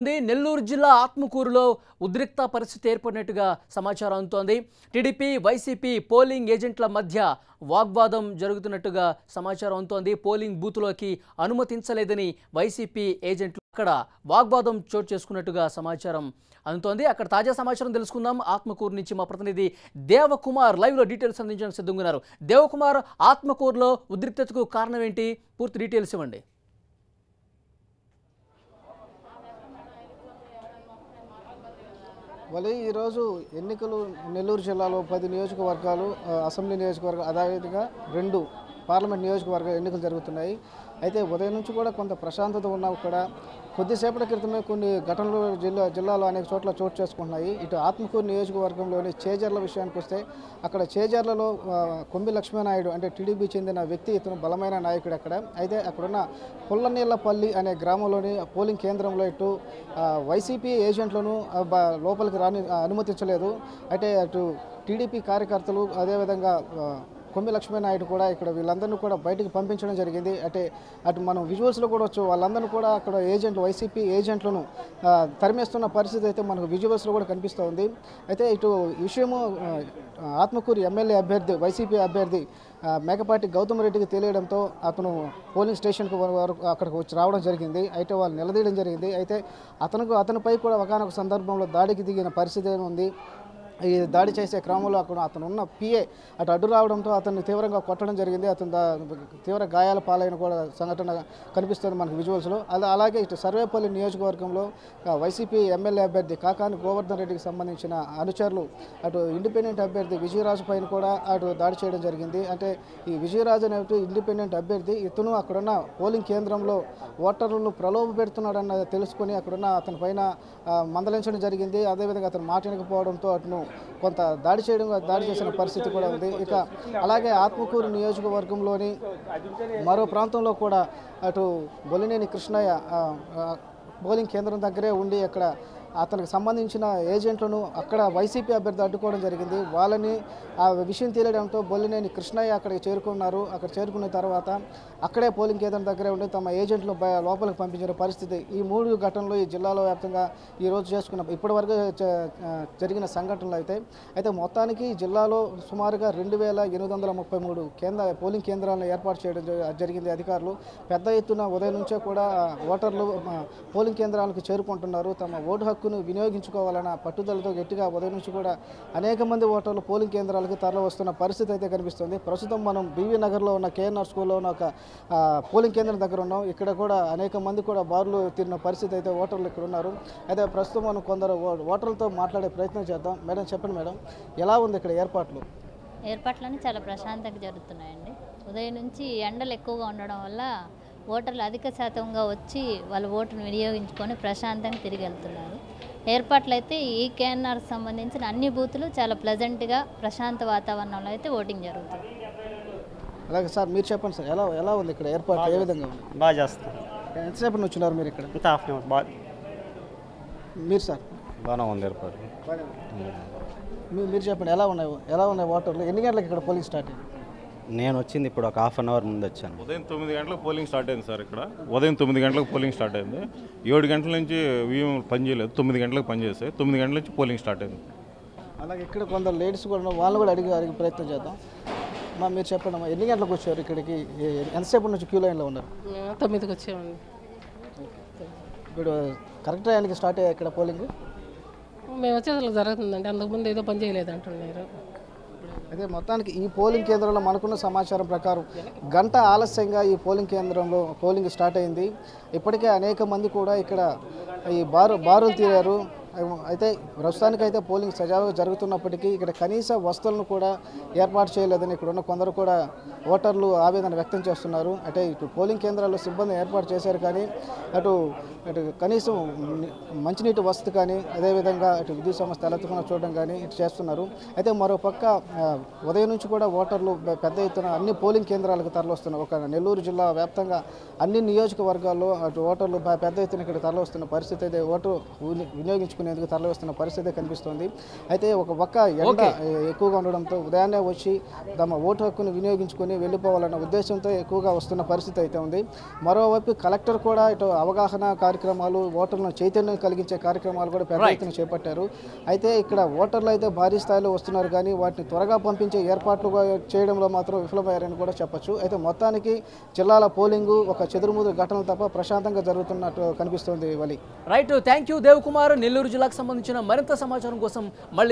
నెల్లూరు జిల్లా ఆత్మకూరులో ఉద్రిక్త పరిస్థితి ఏర్పడినట్టుగా సమాచారం అందుతోంది. టీడీపీ వైసీపీ పోలింగ్ ఏజెంట్ల మధ్య వాగ్వాదం జరుగుతున్నట్టుగా సమాచారం అందుతోంది. పోలింగ్ బూత్లోకి అనుమతించలేదని వైసీపీ ఏజెంట్లు అక్కడ వాగ్వాదం చోటు చేసుకున్నట్టుగా సమాచారం అందుతోంది. అక్కడ తాజా సమాచారం తెలుసుకుందాం. ఆత్మకూరు నుంచి మా ప్రతినిధి దేవకుమార్ లైవ్లో డీటెయిల్స్ అందించడానికి సిద్ధంగా ఉన్నారు. దేవకుమార్, ఆత్మకూరులో ఉద్రిక్తతకు కారణం ఏంటి? పూర్తి డీటెయిల్స్ ఇవ్వండి. వాళ్ళు ఈరోజు ఎన్నికలు నెల్లూరు జిల్లాలో 10 నియోజకవర్గాలు, అసెంబ్లీ నియోజకవర్గాలు, అదేవిధంగా 2 పార్లమెంట్ నియోజకవర్గాల ఎన్నికలు జరుగుతున్నాయి. అయితే ఉదయం నుంచి కూడా కొంత ప్రశాంతత ఉన్నా కూడా కొద్దిసేపటి క్రితమే కొన్ని ఘటనలు జిల్లాలో అనేక చోట్ల చోటు చేసుకుంటున్నాయి. ఇటు ఆత్మకూరు నియోజకవర్గంలోని చేజర్ల విషయానికి వస్తే అక్కడ చేజర్లలో కొమ్మి లక్ష్మీనాయుడు అంటే టీడీపీ చెందిన వ్యక్తి, ఇతను బలమైన నాయకుడు అక్కడ. అయితే అక్కడున్న పుల్లనీళ్లపల్లి అనే గ్రామంలోని పోలింగ్ కేంద్రంలో ఇటు వైసీపీ ఏజెంట్లను లోపలికి అనుమతించలేదు. అయితే అటు టీడీపీ కార్యకర్తలు, అదేవిధంగా కొమ్మి లక్ష్మీనాయుడు కూడా ఇక్కడ వీళ్ళందరినీ కూడా బయటకు పంపించడం జరిగింది. అటు మనం విజువల్స్లో కూడా వచ్చు, వాళ్ళందరినీ కూడా అక్కడ ఏజెంట్లు, వైసీపీ ఏజెంట్లను తరిమేస్తున్న పరిస్థితి అయితే మనకు విజువల్స్లో కూడా కనిపిస్తూ ఉంది. అయితే ఇటు విషయము ఆత్మకూరు ఎమ్మెల్యే అభ్యర్థి, వైసీపీ అభ్యర్థి మేకపాటి గౌతమ్ రెడ్డికి తెలియడంతో అతను పోలింగ్ స్టేషన్కు వరకు అక్కడికి వచ్చి రావడం జరిగింది. అయితే వాళ్ళు నిలదీయడం జరిగింది. అయితే అతనిపై కూడా ఒకానొక సందర్భంలో దాడికి దిగిన పరిస్థితి ఉంది. ఈ దాడి చేసే క్రమంలో అతను ఉన్న పిఏ అటు అడ్డు రావడంతో అతన్ని తీవ్రంగా కొట్టడం జరిగింది. అతను తీవ్ర గాయాల పాలైన కూడా సంఘటన కనిపిస్తుంది మనకు విజువల్స్లో. అలాగే ఇటు సర్వేపల్లి నియోజకవర్గంలో వైసీపీ ఎమ్మెల్యే అభ్యర్థి కాకాని గోవర్ధన్ రెడ్డికి సంబంధించిన అనుచరులు అటు ఇండిపెండెంట్ అభ్యర్థి విజయరాజు పైన కూడా అటు దాడి చేయడం జరిగింది. అంటే ఈ విజయరాజు అనే ఇండిపెండెంట్ అభ్యర్థి, ఇతను అక్కడున్న పోలింగ్ కేంద్రంలో ఓటర్లను ప్రలోభ పెడుతున్నాడన్న తెలుసుకొని అక్కడున్న అతని పైన మందలించడం జరిగింది. అదేవిధంగా అతను మాట వినకపోవడంతో అతను కొంత దాడి చేసిన పరిస్థితి కూడా ఉంది. ఇక అలాగే ఆత్మకూరు నియోజకవర్గంలోని మరో ప్రాంతంలో కూడా అటు బొలినేని కృష్ణయ్య పోలింగ్ కేంద్రం దగ్గరే ఉండి అక్కడ అతనికి సంబంధించిన ఏజెంట్లను అక్కడ వైసీపీ అభ్యర్థి అడ్డుకోవడం జరిగింది. వాళ్ళని ఆ విషయం తెలియడంతో బొల్లినేని కృష్ణయ్య అక్కడికి చేరుకున్నారు. అక్కడ చేరుకున్న తర్వాత అక్కడే పోలింగ్ కేంద్రం దగ్గరే ఉండి తమ ఏజెంట్లను లోపలికి పంపించిన పరిస్థితి. ఈ 3 ఘటనలు ఈ జిల్లాలో వ్యాప్తంగా ఈరోజు ఇప్పటివరకు జరిగిన సంఘటనలు అయితే మొత్తానికి జిల్లాలో సుమారుగా 2833 పోలింగ్ కేంద్రాలను ఏర్పాటు చేయడం జరిగింది. అధికారులు పెద్ద ఎత్తున ఉదయం నుంచే కూడా ఓటర్లు పోలింగ్ కేంద్రాలకు చేరుకుంటున్నారు. తమ ఓటు హక్కును వినియోగించుకోవాలన్న పట్టుదలతో గట్టిగా ఉదయం నుంచి కూడా అనేక మంది ఓటర్లు పోలింగ్ కేంద్రాలకు తరలి వస్తున్న పరిస్థితి అయితే కనిపిస్తుంది. ప్రస్తుతం మనం బీవీ నగర్లో ఉన్న కేఎన్ఆర్ స్కూల్లో ఉన్న ఒక పోలింగ్ కేంద్రం దగ్గర ఉన్నాం. ఇక్కడ కూడా అనేక మంది కూడా బారులు తిరిగిన పరిస్థితి అయితే ఓటర్లు ఇక్కడ ఉన్నారు. అయితే ప్రస్తుతం మనం కొందరు ఓటర్లతో మాట్లాడే ప్రయత్నం చేద్దాం. మేడం, చెప్పండి మేడం, ఎలా ఉంది ఇక్కడ ఏర్పాట్లన్నీ చాలా ప్రశాంతంగా జరుగుతున్నాయండి. ఉదయం నుంచి ఎండలు ఎక్కువగా ఉండడం వల్ల ఓటర్లు అధిక శాతంగా వచ్చి వాళ్ళ ఓటును వినియోగించుకొని ప్రశాంతంగా తిరిగి వెళ్తున్నారు. ఏర్పాట్లు అయితే ఈ కేఎన్ఆర్కి సంబంధించిన అన్ని బూతులు చాలా ప్లెజెంట్గా ప్రశాంత వాతావరణంలో అయితే ఓటింగ్ జరుగుతుంది. అలాగే సార్, మీరు చెప్పండి సార్, ఎలా ఉంది ఇక్కడ ఏర్పాట్లు, ఏ విధంగా ఉంది? బాగా చేస్తారు. ఎంతసేపు వచ్చినారు మీరు ఇక్కడ? Half an hour. బాగా మీరు సార్? బాగానే ఉంది ఏర్పాటు. మీరు చెప్పండి, ఎలా ఉన్నాయి ఓటర్లు? ఎన్ని గంటలకు ఇక్కడ పోలింగ్ స్టార్ట్ అయింది? నేను వచ్చింది ఇప్పుడు ఒక హాఫ్ అన్ అవర్ ముందు వచ్చాను. ఉదయం 9 గంటలకు పోలింగ్ స్టార్ట్ అయింది సార్. ఇక్కడ ఉదయం 9 గంటలకు పోలింగ్ స్టార్ట్ అయింది. 7 గంటల నుంచి వీఎం పనిచేయలేదు, 9 గంటలకు పనిచేస్తాయి. 9 గంటల నుంచి పోలింగ్ స్టార్ట్ అయింది. అలాగే ఇక్కడ కొందరు లేడీస్ కూడా వాళ్ళు కూడా అడిగే ప్రయత్నం చేద్దాం. మీరు చెప్పండి అమ్మా, ఎన్ని గంటలకు వచ్చారు ఇక్కడికి? ఎంతసేపు నుంచి క్యూ లైన్లో ఉన్నారు? 9కి వచ్చామండి. ఇప్పుడు కరెక్ట్ టైంకి స్టార్ట్ అయ్యాయి ఇక్కడ పోలింగ్? మేము వచ్చేసరికి జరుగుతుందండి, అంతకుముందు ఏదో పని చేయలేదు అంటున్నారు. అయితే మొత్తానికి ఈ పోలింగ్ కేంద్రంలో మనకున్న సమాచారం ప్రకారం గంట ఆలస్యంగా ఈ పోలింగ్ కేంద్రంలో పోలింగ్ స్టార్ట్ అయింది. ఇప్పటికే అనేక మంది కూడా ఇక్కడ ఈ బారులు తీరారు. అయితే ప్రస్తుతానికైతే పోలింగ్ సజావుగా జరుగుతున్నప్పటికీ ఇక్కడ కనీస వసతులను కూడా ఏర్పాటు చేయలేదని ఇక్కడ ఉన్న కొందరు కూడా ఓటర్లు ఆవేదన వ్యక్తం చేస్తున్నారు. అంటే ఇటు పోలింగ్ కేంద్రాల్లో సిబ్బంది ఏర్పాటు చేశారు, కానీ అటు కనీసం మంచినీటి వసతి కానీ, అదేవిధంగా ఇటు విద్యుత్ సంస్థ ఎలక్ట్రికల్ చూడడం కానీ ఇటు చేస్తున్నారు. అయితే మరోపక్క ఉదయం నుంచి కూడా ఓటర్లు పెద్ద ఎత్తున అన్ని పోలింగ్ కేంద్రాలకు తరలిస్తున్నారు. ఒక నెల్లూరు జిల్లా వ్యాప్తంగా అన్ని నియోజకవర్గాల్లో అటు ఓటర్లు పెద్ద ఎత్తున ఇక్కడ తరలిస్తున్న పరిస్థితి అయితే ఓటు వినియోగించుకునే వేసుకునేందుకు తరలివస్తున్న పరిస్థితి కనిపిస్తోంది. అయితే ఒక పక్క ఎండ ఎక్కువగా ఉండడంతో ఉదయాన్నే వచ్చి తమ ఓటు హక్కును వినియోగించుకొని వెళ్ళిపోవాలన్న ఉద్దేశంతో ఎక్కువగా వస్తున్న పరిస్థితి అయితే ఉంది. మరోవైపు కలెక్టర్ కూడా ఇటు అవగాహన కార్యక్రమాలు, ఓటర్లను చైతన్యం కలిగించే కార్యక్రమాలు కూడా పెద్ద ఎత్తున చేపట్టారు. అయితే ఇక్కడ ఓటర్లు అయితే భారీ స్థాయిలో వస్తున్నారు కానీ వాటిని త్వరగా పంపించే ఏర్పాట్లు చేయడంలో మాత్రం విఫలమయ్యారని కూడా చెప్పొచ్చు. అయితే మొత్తానికి జిల్లాల పోలింగు ఒక చెదురుముదురు ఘటనలు తప్ప ప్రశాంతంగా జరుగుతున్నట్టు కనిపిస్తోంది. వలి right, thank you Dev Kumar. Nellore జిల్లాకు సంబంధించిన మరింత సమాచారం కోసం మళ్ళీ